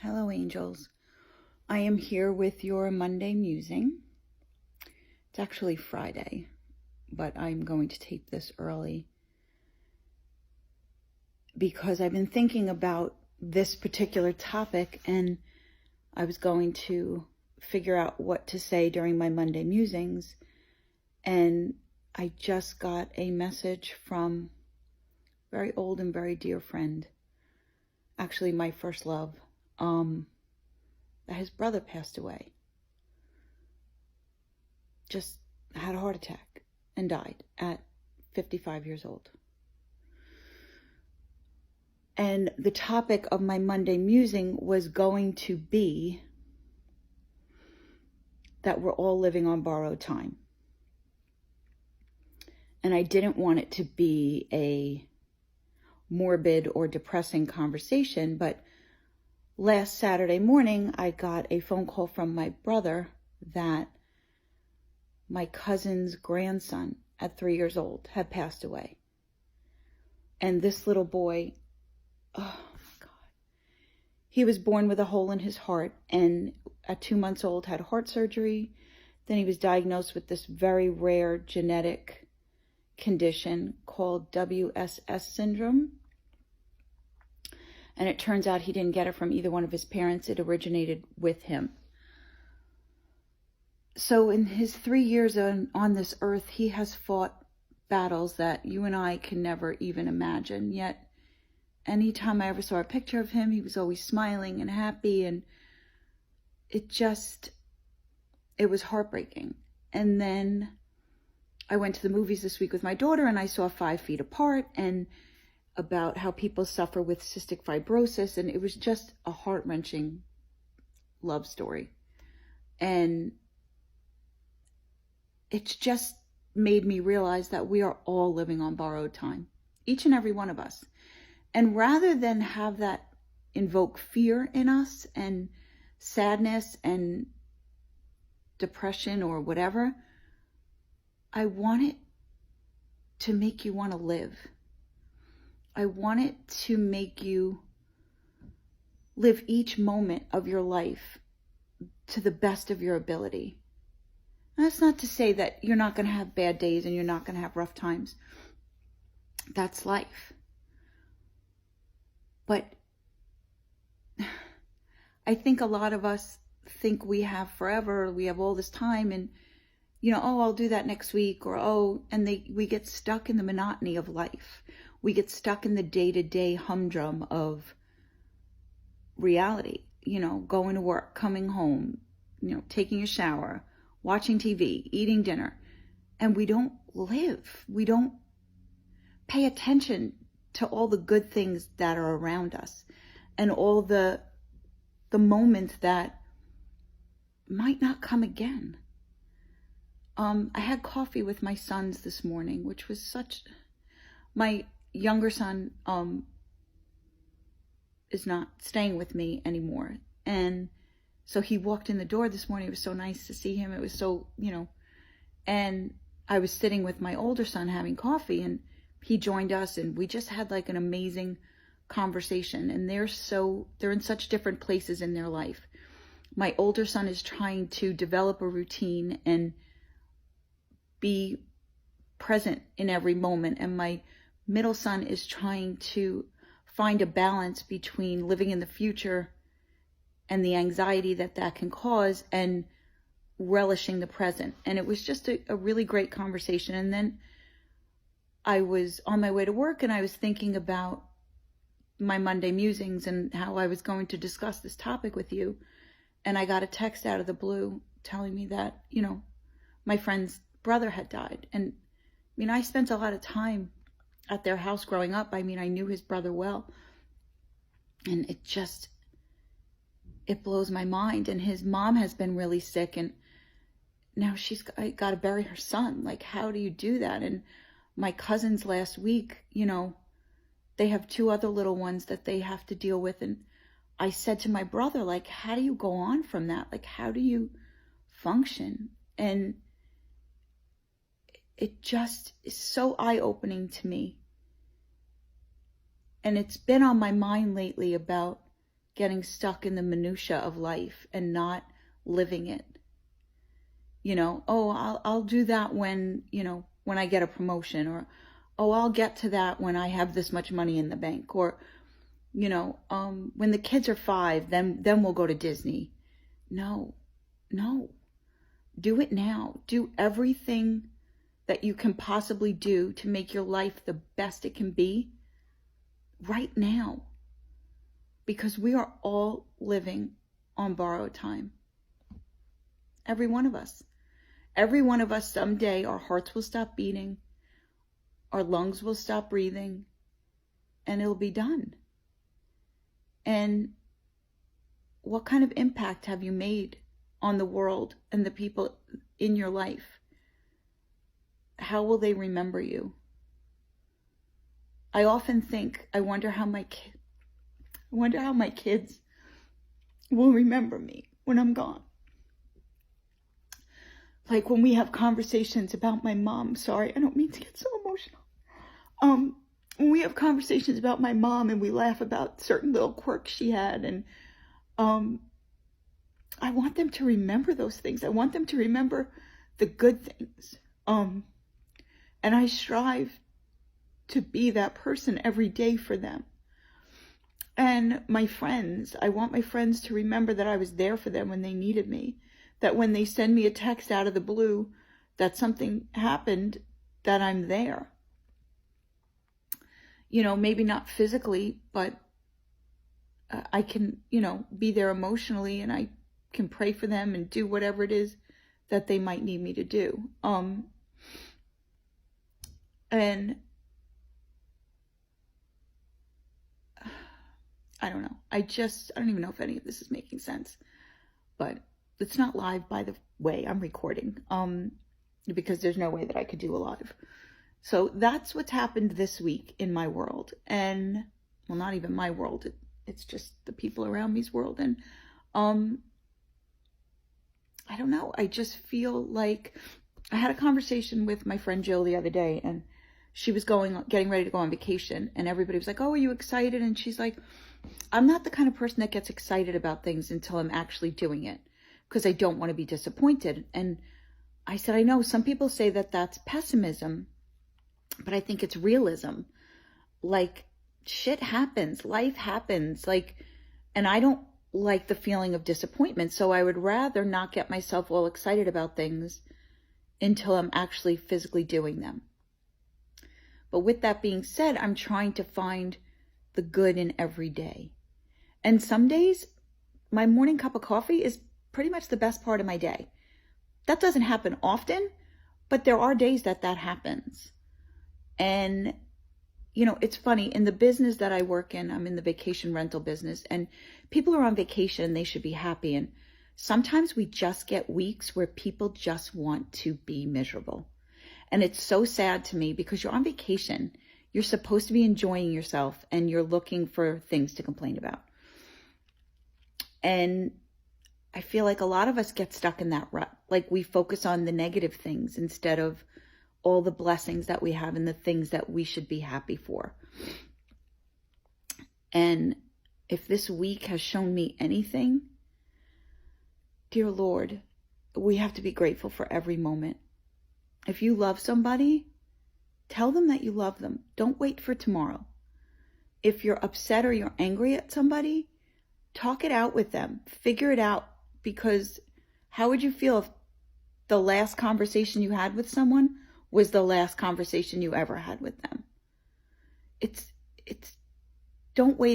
Hello, angels. I am here with your Monday musing. It's actually Friday, but I'm going to tape this early because I've been thinking about this particular topic, and I was going to figure out what to say during my Monday musings, and I just got a message from a very old and very dear friend, actually my first love, that his brother passed away. Just had a heart attack and died at 55 years old. And the topic of my Monday musing was going to be that we're all living on borrowed time. And I didn't want it to be a morbid or depressing conversation, but last Saturday morning, I got a phone call from my brother that my cousin's grandson at 3 years old had passed away. And this little boy, oh my God, he was born with a hole in his heart, and at 2 months old had heart surgery. Then he was diagnosed with this very rare genetic condition called WSS syndrome. And it turns out he didn't get it from either one of his parents. It originated with him. So in his 3 years on this earth, he has fought battles that you and I can never even imagine. Yet, anytime I ever saw a picture of him, he was always smiling and happy. And it was heartbreaking. And then I went to the movies this week with my daughter, and I saw 5 Feet Apart, and about how people suffer with cystic fibrosis, and it was just a heart-wrenching love story. And it's just made me realize that we are all living on borrowed time, each and every one of us. And rather than have that invoke fear in us and sadness and depression or whatever, I want it to make you want to live. I want it to make you live each moment of your life to the best of your ability. And that's not to say that you're not going to have bad days and you're not going to have rough times. That's life. But I think a lot of us think we have forever, we have all this time, and I'll do that next week, or we get stuck in the monotony of life. We get stuck in the day-to-day humdrum of reality, going to work, coming home, taking a shower, watching TV, eating dinner, and we don't live. We don't pay attention to all the good things that are around us and all the moments that might not come again. I had coffee with my sons this morning, which was my younger son is not staying with me anymore. And so he walked in the door this morning. It was so nice to see him. It was so, and I was sitting with my older son having coffee, and he joined us, and we just had like an amazing conversation. And they're in such different places in their life. My older son is trying to develop a routine and be present in every moment. And my middle son is trying to find a balance between living in the future and the anxiety that can cause and relishing the present. And it was just a really great conversation. And then I was on my way to work, and I was thinking about my Monday musings and how I was going to discuss this topic with you. And I got a text out of the blue telling me that, my friend's brother had died. And I spent a lot of time at their house growing up. I knew his brother well. And it blows my mind. And his mom has been really sick, and now she's got to bury her son. Like, how do you do that? And my cousins last week, they have 2 other little ones that they have to deal with. And I said to my brother, like, how do you go on from that? Like, how do you function? And it just is so eye-opening to me. And it's been on my mind lately about getting stuck in the minutia of life and not living it. You know, oh, I'll do that when, you know, when I get a promotion, or, oh, I'll get to that when I have this much money in the bank, or, you know, when the kids are 5, then we'll go to Disney. No. Do it now. Do everything that you can possibly do to make your life the best it can be right now. Because we are all living on borrowed time. Every one of us. Every one of us, someday our hearts will stop beating, our lungs will stop breathing, and it'll be done. And what kind of impact have you made on the world and the people in your life? How will they remember you? I often think, I wonder how my kids will remember me when I'm gone. Like when we have conversations about my mom. Sorry, I don't mean to get so emotional. When we have conversations about my mom and we laugh about certain little quirks she had, and I want them to remember those things. I want them to remember the good things. And I strive to be that person every day for them. And my friends, I want my friends to remember that I was there for them when they needed me. That when they send me a text out of the blue that something happened, that I'm there. You know, maybe not physically, but I can, you know, be there emotionally, and I can pray for them and do whatever it is that they might need me to do. And I don't know. I don't even know if any of this is making sense, but it's not live, by the way. I'm recording, because there's no way that I could do a live. So that's what's happened this week in my world. And, well, not even my world. It's just the people around me's world. And, I don't know. I just feel like I had a conversation with my friend Jill the other day, and she was getting ready to go on vacation, and everybody was like, oh, are you excited? And she's like, I'm not the kind of person that gets excited about things until I'm actually doing it, because I don't want to be disappointed. And I said, I know some people say that that's pessimism, but I think it's realism. Like, shit happens, life happens, like, and I don't like the feeling of disappointment. So I would rather not get myself all excited about things until I'm actually physically doing them. But with that being said, I'm trying to find the good in every day. And some days, my morning cup of coffee is pretty much the best part of my day. That doesn't happen often, but there are days that happens. And, you know, it's funny, in the business that I work in, I'm in the vacation rental business, and people are on vacation, they should be happy. And sometimes we just get weeks where people just want to be miserable. And it's so sad to me, because you're on vacation. You're supposed to be enjoying yourself, and you're looking for things to complain about. And I feel like a lot of us get stuck in that rut. Like, we focus on the negative things instead of all the blessings that we have and the things that we should be happy for. And if this week has shown me anything, dear Lord, we have to be grateful for every moment. If you love somebody, tell them that you love them. Don't wait for tomorrow. If you're upset or you're angry at somebody, talk it out with them. Figure it out. Because how would you feel if the last conversation you had with someone was the last conversation you ever had with them? Don't wait